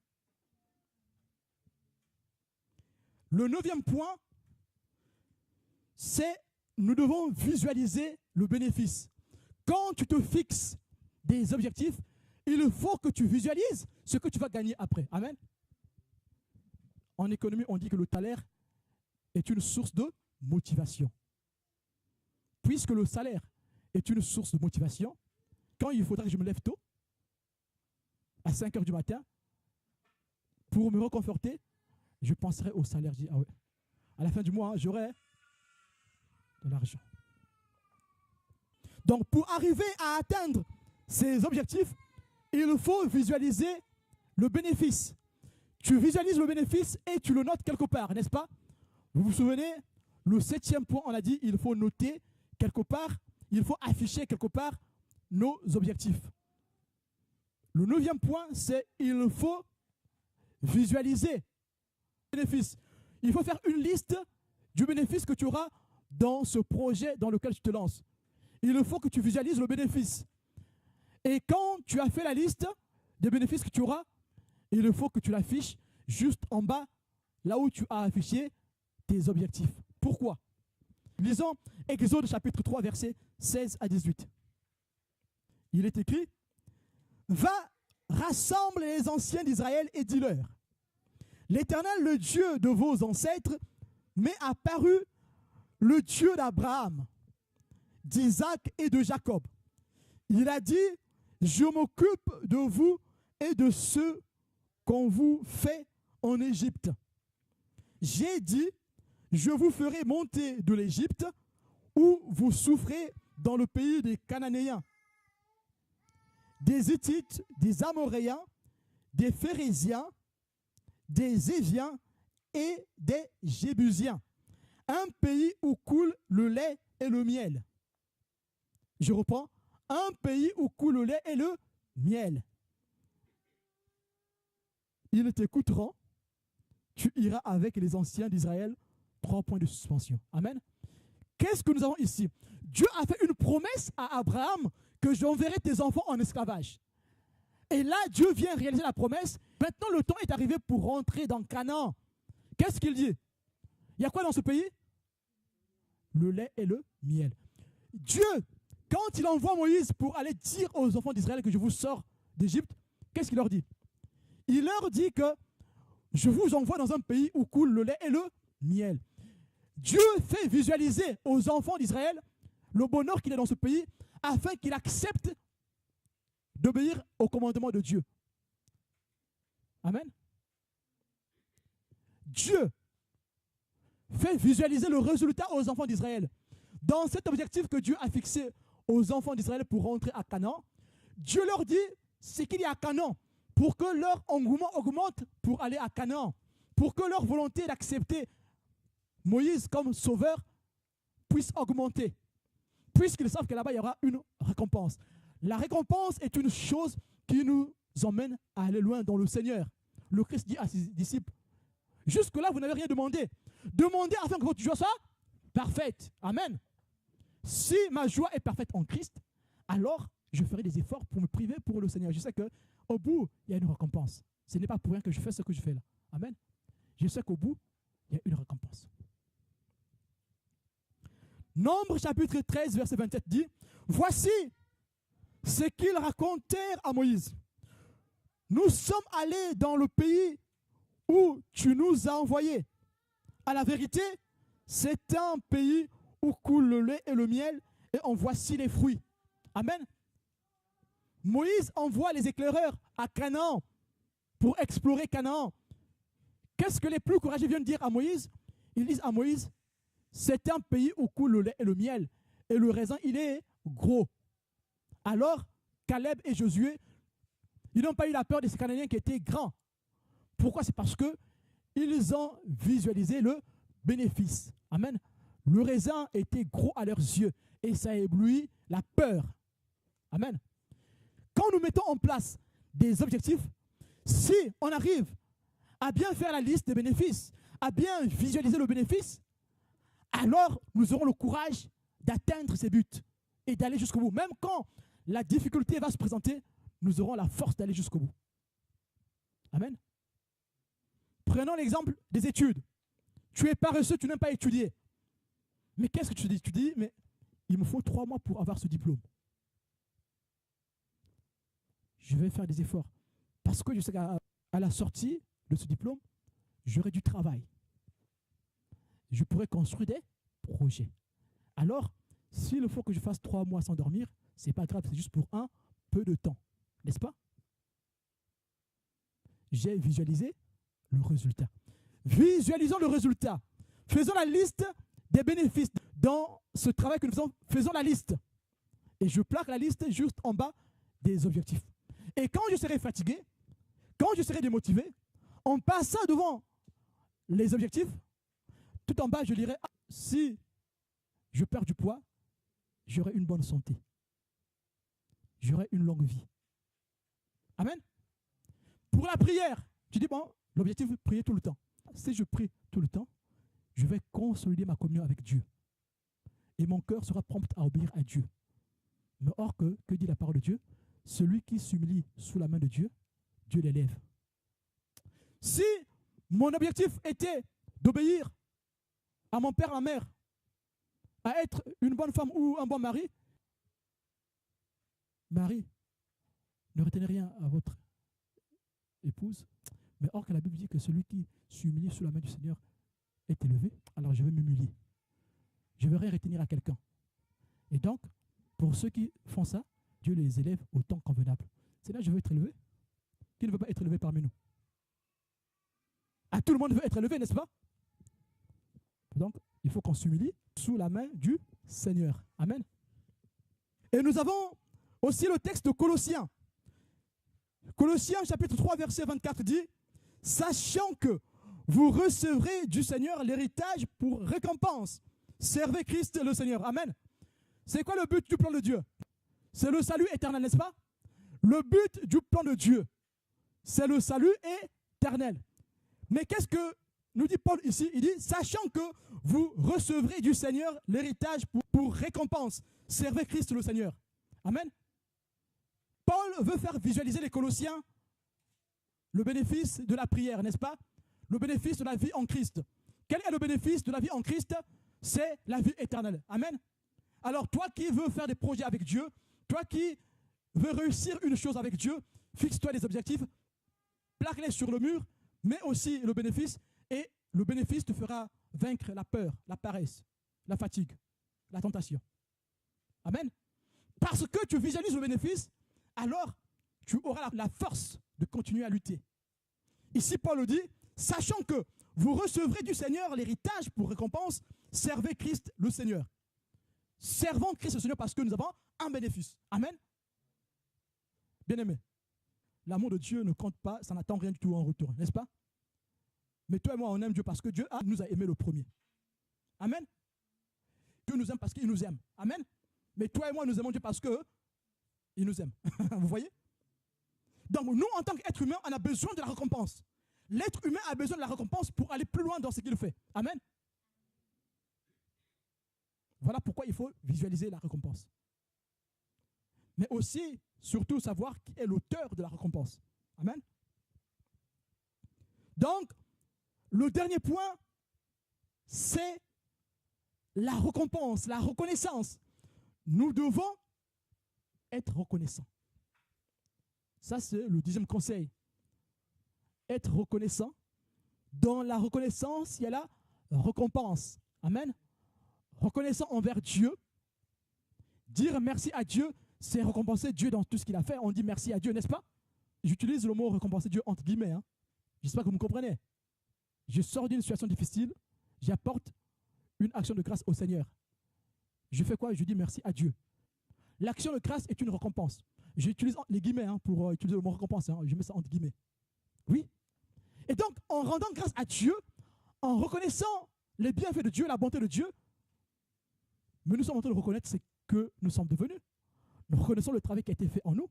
Le 9e point, c'est nous devons visualiser le bénéfice. Quand tu te fixes des objectifs, il faut que tu visualises ce que tu vas gagner après. Amen. En économie, on dit que le salaire est une source de motivation. Puisque le salaire est une source de motivation, quand il faudra que je me lève tôt, à 5 heures du matin, pour me reconforter, je penserai au salaire. Je dis, ah ouais, à la fin du mois, j'aurai de l'argent. Donc, pour arriver à atteindre ces objectifs, il faut visualiser le bénéfice. Tu visualises le bénéfice et tu le notes quelque part, n'est-ce pas? Vous vous souvenez, le 7e point, on a dit, il faut noter quelque part, il faut afficher quelque part nos objectifs. Le 9e point, c'est il faut visualiser le bénéfice. Il faut faire une liste du bénéfice que tu auras dans ce projet dans lequel tu te lances. Il faut que tu visualises le bénéfice. Et quand tu as fait la liste des bénéfices que tu auras, il faut que tu l'affiches juste en bas, là où tu as affiché tes objectifs. Pourquoi? Lisons Exode chapitre 3, versets 16 à 18. Il est écrit, « Va, rassemble les anciens d'Israël et dis-leur, l'Éternel, le Dieu de vos ancêtres, m'est apparu le Dieu d'Abraham, d'Isaac et de Jacob. Il a dit, je m'occupe de vous et de ceux qu'on vous fait en Égypte. J'ai dit, je vous ferai monter de l'Égypte où vous souffrez dans le pays des Cananéens, des Hittites, des Amoréens, des Phérésiens, des Éviens et des Jébusiens, un pays où coule le lait et le miel. » Je reprends, un pays où coule le lait et le miel. Ils t'écouteront, tu iras avec les anciens d'Israël. 3 points de suspension. Amen. Qu'est-ce que nous avons ici? Dieu a fait une promesse à Abraham que j'enverrai tes enfants en esclavage. Et là, Dieu vient réaliser la promesse. Maintenant, le temps est arrivé pour rentrer dans Canaan. Qu'est-ce qu'il dit? Il y a quoi dans ce pays? Le lait et le miel. Dieu, quand il envoie Moïse pour aller dire aux enfants d'Israël que je vous sors d'Égypte, qu'est-ce qu'il leur dit? Il leur dit que je vous envoie dans un pays où coule le lait et le miel. Dieu fait visualiser aux enfants d'Israël le bonheur qu'il a dans ce pays afin qu'il accepte d'obéir au commandement de Dieu. Amen. Dieu fait visualiser le résultat aux enfants d'Israël. Dans cet objectif que Dieu a fixé aux enfants d'Israël pour rentrer à Canaan, Dieu leur dit ce qu'il y a à Canaan pour que leur engouement augmente pour aller à Canaan, pour que leur volonté d'accepter Moïse comme sauveur puisse augmenter, puisqu'ils savent que là-bas il y aura une récompense. La récompense est une chose qui nous emmène à aller loin dans le Seigneur. Le Christ dit à ses disciples, jusque-là vous n'avez rien demandé. Demandez afin que votre joie soit parfaite. Amen. Si ma joie est parfaite en Christ, alors je ferai des efforts pour me priver pour le Seigneur. Je sais qu'au bout, il y a une récompense. Ce n'est pas pour rien que je fais ce que je fais là. Amen. Je sais qu'au bout, il y a une récompense. Nombre chapitre 13, verset 27 dit, « Voici ce qu'ils racontèrent à Moïse. Nous sommes allés dans le pays où tu nous as envoyés. À la vérité, c'est un pays où coule le lait et le miel, et en voici les fruits. » Amen. Moïse envoie les éclaireurs à Canaan pour explorer Canaan. Qu'est-ce que les plus courageux viennent dire à Moïse? Ils disent à Moïse, c'est un pays où coule le lait et le miel, et le raisin, il est gros. Alors, Caleb et Josué, ils n'ont pas eu la peur de ces Cananéens qui étaient grands. Pourquoi? C'est parce qu'ils ont visualisé le bénéfice. Amen. Le raisin était gros à leurs yeux, et ça a ébloui la peur. Amen. Quand nous mettons en place des objectifs, si on arrive à bien faire la liste des bénéfices, à bien visualiser le bénéfice, alors nous aurons le courage d'atteindre ces buts et d'aller jusqu'au bout. Même quand la difficulté va se présenter, nous aurons la force d'aller jusqu'au bout. Amen. Prenons l'exemple des études. Tu es paresseux, tu n'aimes pas étudier. Mais qu'est-ce que tu dis? Tu dis, mais il me faut 3 mois pour avoir ce diplôme. je vais faire des efforts. Parce que je sais qu'à la sortie de ce diplôme, j'aurai du travail. Je pourrai construire des projets. Alors, s'il faut que je fasse 3 mois sans dormir, ce n'est pas grave, c'est juste pour un peu de temps. N'est-ce pas? J'ai visualisé le résultat. Visualisons le résultat. Faisons la liste des bénéfices. Dans ce travail que nous faisons, faisons la liste. Et je plaque la liste juste en bas des objectifs. Et quand je serai fatigué, quand je serai démotivé, en passant devant les objectifs, tout en bas, je dirai, ah, si je perds du poids, j'aurai une bonne santé. J'aurai une longue vie. Amen. Pour la prière, tu dis, bon, l'objectif, prier tout le temps. Si je prie tout le temps, je vais consolider ma communion avec Dieu. Et mon cœur sera prompt à obéir à Dieu. Mais or que dit la parole de Dieu? Celui qui s'humilie sous la main de Dieu, Dieu l'élève. Si mon objectif était d'obéir à mon père, à ma mère, à être une bonne femme ou un bon mari, Marie, ne retenez rien à votre épouse. Mais or que la Bible dit que celui qui s'humilie sous la main du Seigneur est élevé, alors je vais m'humilier. Je ne vais rien retenir à quelqu'un. Et donc, pour ceux qui font ça, Dieu les élève au temps convenable. C'est là que je veux être élevé. Qui ne veut pas être élevé parmi nous? Ah, tout le monde veut être élevé, n'est-ce pas? Donc, il faut qu'on s'humilie sous la main du Seigneur. Amen. Et nous avons aussi le texte de Colossiens. Colossiens chapitre 3, verset 24 dit, « Sachant que vous recevrez du Seigneur l'héritage pour récompense. Servez Christ le Seigneur. » Amen. C'est quoi le but du plan de Dieu? C'est le salut éternel, n'est-ce pas? Le but du plan de Dieu, c'est le salut éternel. Mais qu'est-ce que nous dit Paul ici? Il dit, sachant que vous recevrez du Seigneur l'héritage pour récompense. Servez Christ le Seigneur. Amen. Paul veut faire visualiser les Colossiens le bénéfice de la prière, n'est-ce pas? Le bénéfice de la vie en Christ. Quel est le bénéfice de la vie en Christ? C'est la vie éternelle. Amen. Alors toi qui veux faire des projets avec Dieu, toi qui veux réussir une chose avec Dieu, fixe-toi des objectifs, plaque-les sur le mur, mais aussi le bénéfice, et le bénéfice te fera vaincre la peur, la paresse, la fatigue, la tentation. Amen. Parce que tu visualises le bénéfice, alors tu auras la force de continuer à lutter. Ici, Paul dit, sachant que vous recevrez du Seigneur l'héritage pour récompense, servez Christ le Seigneur. Servons Christ le Seigneur parce que nous avons un bénéfice. Amen. Bien-aimé, l'amour de Dieu ne compte pas, ça n'attend rien du tout en retour, n'est-ce pas? Mais toi et moi, on aime Dieu parce que Dieu nous a aimés le premier. Amen. Dieu nous aime parce qu'il nous aime. Amen. Mais toi et moi, nous aimons Dieu parce qu'il nous aime. Vous voyez? Donc nous, en tant qu'être humain, on a besoin de la récompense. L'être humain a besoin de la récompense pour aller plus loin dans ce qu'il fait. Amen. Voilà pourquoi il faut visualiser la récompense. Mais aussi, surtout, savoir qui est l'auteur de la récompense. Amen. Donc, le dernier point, c'est la récompense, la reconnaissance. Nous devons être reconnaissants. Ça, c'est le 10e conseil. Être reconnaissant. Dans la reconnaissance, il y a la récompense. Amen. Reconnaissant envers Dieu. Dire merci à Dieu, c'est récompenser Dieu dans tout ce qu'il a fait. On dit merci à Dieu, n'est-ce pas? J'utilise le mot récompenser Dieu entre guillemets. Hein. J'espère que vous me comprenez. Je sors d'une situation difficile, j'apporte une action de grâce au Seigneur. Je fais quoi? Je dis merci à Dieu. L'action de grâce est une récompense. J'utilise les guillemets pour utiliser le mot récompense. Hein. Je mets ça entre guillemets. Oui. Et donc, en rendant grâce à Dieu, en reconnaissant les bienfaits de Dieu, la bonté de Dieu, mais nous sommes en train de reconnaître ce que nous sommes devenus. Nous reconnaissons le travail qui a été fait en nous.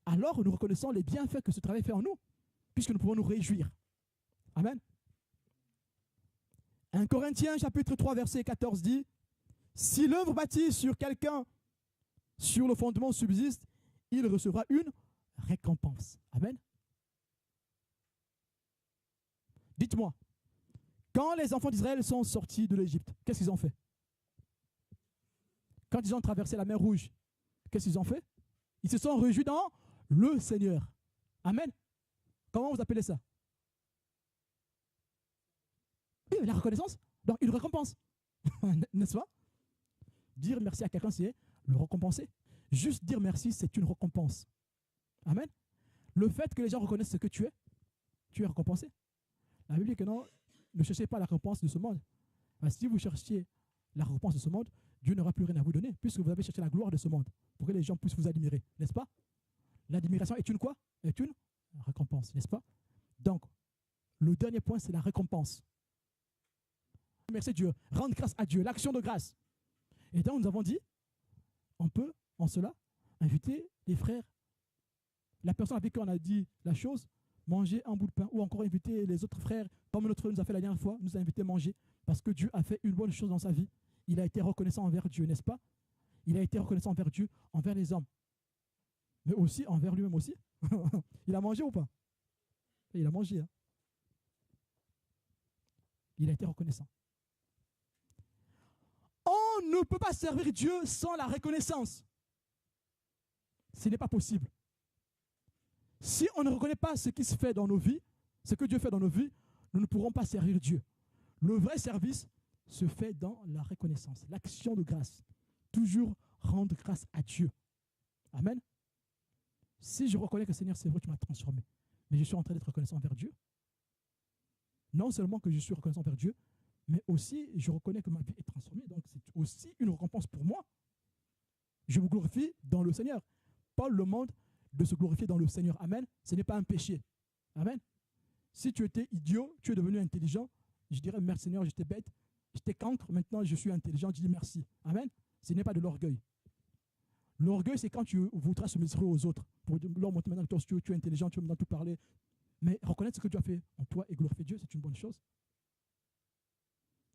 Alors, nous reconnaissons les bienfaits que ce travail fait en nous, puisque nous pouvons nous réjouir. Amen. 1 Corinthiens chapitre 3, verset 14 dit, « Si l'œuvre bâtie sur quelqu'un, sur le fondement subsiste, il recevra une récompense. » Amen. Dites-moi, quand les enfants d'Israël sont sortis de l'Égypte, qu'est-ce qu'ils ont fait? Quand ils ont traversé la mer Rouge, qu'est-ce qu'ils ont fait? Ils se sont réjouis dans le Seigneur. Amen. Comment vous appelez ça? Oui, la reconnaissance. Donc, une récompense. N'est-ce pas? Dire merci à quelqu'un, c'est le récompenser. Juste dire merci, c'est une récompense. Amen. Le fait que les gens reconnaissent ce que tu es récompensé. La Bible dit que non, ne cherchez pas la récompense de ce monde. Parce que si vous cherchiez la récompense de ce monde, Dieu n'aura plus rien à vous donner, puisque vous avez cherché la gloire de ce monde, pour que les gens puissent vous admirer, n'est-ce pas? L'admiration est une quoi? Est une récompense, n'est-ce pas? Donc, le dernier point, c'est la récompense. Merci Dieu, rendre grâce à Dieu, l'action de grâce. Et donc, nous avons dit, on peut, en cela, inviter les frères, la personne avec qui on a dit la chose, manger un bout de pain, ou encore inviter les autres frères, comme notre frère nous a fait la dernière fois, nous a invité à manger, parce que Dieu a fait une bonne chose dans sa vie. Il a été reconnaissant envers Dieu, n'est-ce pas? Il a été reconnaissant envers Dieu, envers les hommes, mais aussi envers lui-même aussi. Il a mangé ou pas? Il a mangé. Hein? Il a été reconnaissant. On ne peut pas servir Dieu sans la reconnaissance. Ce n'est pas possible. Si on ne reconnaît pas ce qui se fait dans nos vies, ce que Dieu fait dans nos vies, nous ne pourrons pas servir Dieu. Le vrai service se fait dans la reconnaissance, l'action de grâce. Toujours rendre grâce à Dieu. Amen. Si je reconnais que Seigneur, c'est vrai, tu m'as transformé, mais je suis en train d'être reconnaissant envers Dieu, non seulement que je suis reconnaissant envers Dieu, mais aussi je reconnais que ma vie est transformée, donc c'est aussi une récompense pour moi. Je me glorifie dans le Seigneur. Paul demande de se glorifier dans le Seigneur. Amen. Ce n'est pas un péché. Amen. Si tu étais idiot, tu es devenu intelligent, je dirais merci Seigneur, j'étais bête, j'étais cancre, maintenant je suis intelligent, je dis merci. Amen. Ce n'est pas de l'orgueil. L'orgueil, c'est quand tu voudras se mesurer aux autres. Pour leur montrer maintenant que tu es intelligent, tu veux maintenant tout parler. Mais reconnaître ce que tu as fait en toi et glorifier Dieu, c'est une bonne chose.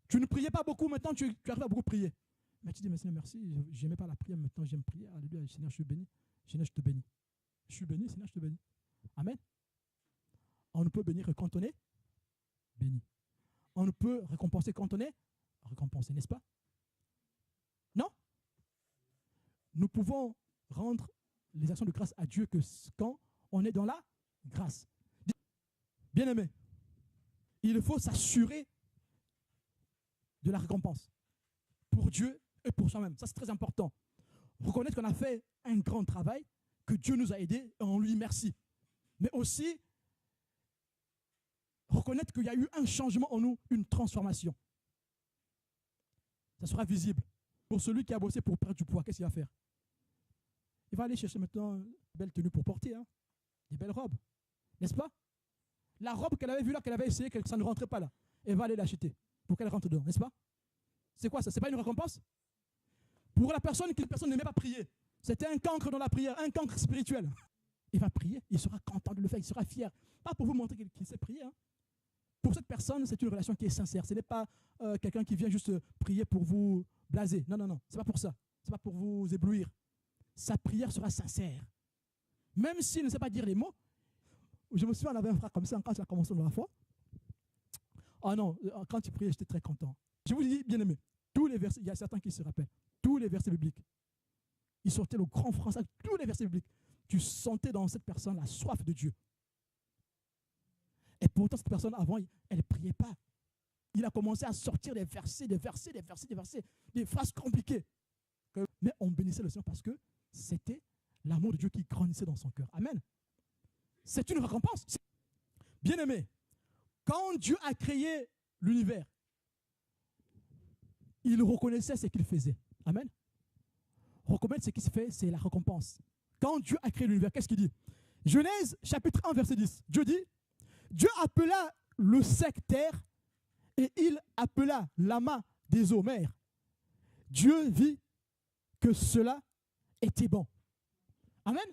Tu ne priais pas beaucoup, maintenant tu arrives à beaucoup prier. Mais tu dis, mais Seigneur, merci, je n'aimais pas la prière, maintenant j'aime prier. Alléluia, Seigneur, je suis béni. Seigneur, je te bénis. Je suis béni, Seigneur, je te bénis. Amen. On ne peut bénir que quand on est béni. On ne peut récompenser quand on est récompensé, n'est-ce pas? Non? Nous pouvons rendre les actions de grâce à Dieu que quand on est dans la grâce. Bien-aimé, il faut s'assurer de la récompense pour Dieu et pour soi-même. Ça, c'est très important. Reconnaître qu'on a fait un grand travail, que Dieu nous a aidés et on lui merci. Mais aussi, reconnaître qu'il y a eu un changement en nous, une transformation. Ça sera visible. Pour celui qui a bossé pour perdre du poids, qu'est-ce qu'il va faire? Il va aller chercher maintenant une belle tenue pour porter, hein, des belles robes. N'est-ce pas? La robe qu'elle avait vue là, qu'elle avait essayé, que ça ne rentrait pas là, elle va aller l'acheter pour qu'elle rentre dedans, n'est-ce pas? C'est quoi ça? Ce n'est pas une récompense? Pour la personne n'aimait pas prier, c'était un cancre dans la prière, un cancre spirituel. Il va prier, il sera content de le faire, il sera fier. Pas pour vous montrer qu'il sait prier. Hein. Pour cette personne, c'est une relation qui est sincère. Ce n'est pas quelqu'un qui vient juste prier pour vous blaser. Non, non, non, ce n'est pas pour ça. Ce n'est pas pour vous éblouir. Sa prière sera sincère. Même s'il ne sait pas dire les mots. Je me souviens, on avait un frère comme ça quand il a commencé dans la foi. Ah non, quand il priait, j'étais très content. Je vous dis, bien aimé, tous les versets, il y a certains qui se rappellent, tous les versets bibliques. Il sortait le grand français, tous les versets bibliques. Tu sentais dans cette personne la soif de Dieu. Et pourtant, cette personne, avant, elle ne priait pas. Il a commencé à sortir des versets, des phrases compliquées. Mais on bénissait le Seigneur parce que c'était l'amour de Dieu qui grandissait dans son cœur. Amen. C'est une récompense. Bien aimé, quand Dieu a créé l'univers, il reconnaissait ce qu'il faisait. Amen. Reconnaître ce qui se fait, c'est la récompense. Quand Dieu a créé l'univers, qu'est-ce qu'il dit? Genèse chapitre 1, verset 10. Dieu dit, Dieu appela le sec terre et il appela l'amas des eaux mers. Dieu vit que cela était bon. Amen.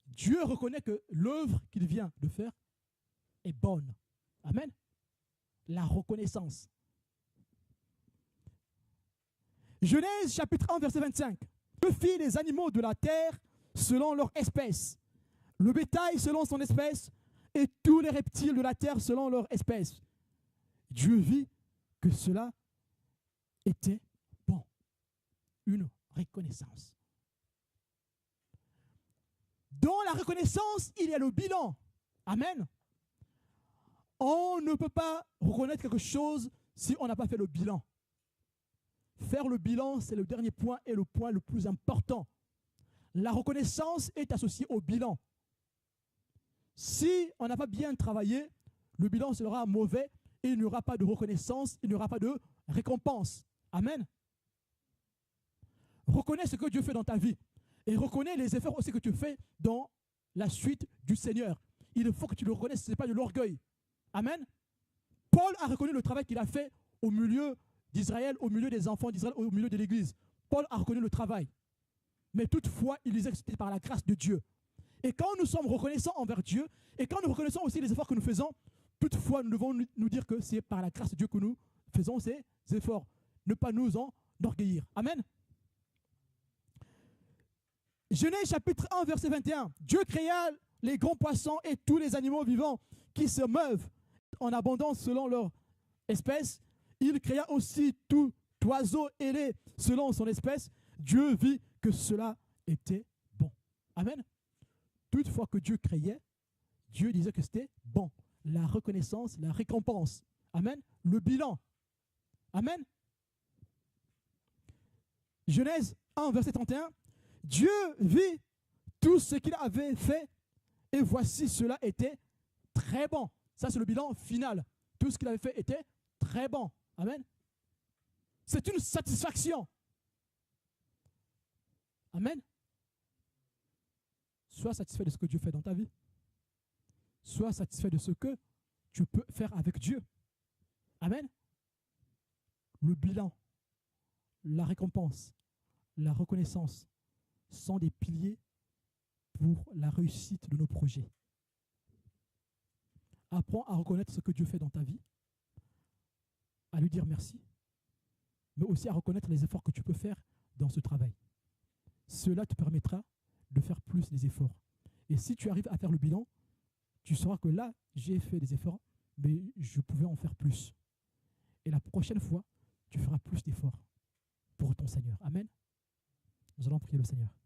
Dieu reconnaît que l'œuvre qu'il vient de faire est bonne. Amen. La reconnaissance. Genèse chapitre 1, verset 25. Dieu fit les animaux de la terre selon leur espèce, le bétail selon son espèce, et tous les reptiles de la terre selon leur espèce. Dieu vit que cela était bon. Une reconnaissance. Dans la reconnaissance, il y a le bilan. Amen. On ne peut pas reconnaître quelque chose si on n'a pas fait le bilan. Faire le bilan, c'est le dernier point et le point le plus important. La reconnaissance est associée au bilan. Si on n'a pas bien travaillé, le bilan sera mauvais et il n'y aura pas de reconnaissance, il n'y aura pas de récompense. Amen. Reconnais ce que Dieu fait dans ta vie et reconnais les efforts aussi que tu fais dans la suite du Seigneur. Il faut que tu le reconnaisses, ce n'est pas de l'orgueil. Amen. Paul a reconnu le travail qu'il a fait au milieu d'Israël, au milieu des enfants d'Israël, au milieu de l'Église. Paul a reconnu le travail. Mais toutefois, il disait que c'était par la grâce de Dieu. Et quand nous sommes reconnaissants envers Dieu, et quand nous reconnaissons aussi les efforts que nous faisons, toutefois, nous devons nous dire que c'est par la grâce de Dieu que nous faisons ces efforts. Ne pas nous enorgueillir. Amen. Genèse chapitre 1, verset 21. Dieu créa les grands poissons et tous les animaux vivants qui se meuvent en abondance selon leur espèce. Il créa aussi tout oiseau ailé selon son espèce. Dieu vit que cela était bon. Amen. Toutefois que Dieu créait, Dieu disait que c'était bon. La reconnaissance, la récompense. Amen. Le bilan. Amen. Genèse 1, verset 31. Dieu vit tout ce qu'il avait fait et voici cela était très bon. Ça, c'est le bilan final. Tout ce qu'il avait fait était très bon. Amen. C'est une satisfaction. Amen. Sois satisfait de ce que Dieu fait dans ta vie. Sois satisfait de ce que tu peux faire avec Dieu. Amen. Le bilan, la récompense, la reconnaissance sont des piliers pour la réussite de nos projets. Apprends à reconnaître ce que Dieu fait dans ta vie, à lui dire merci, mais aussi à reconnaître les efforts que tu peux faire dans ce travail. Cela te permettra de faire plus des efforts. Et si tu arrives à faire le bilan, tu sauras que là, j'ai fait des efforts, mais je pouvais en faire plus. Et la prochaine fois, tu feras plus d'efforts pour ton Seigneur. Amen. Nous allons prier le Seigneur.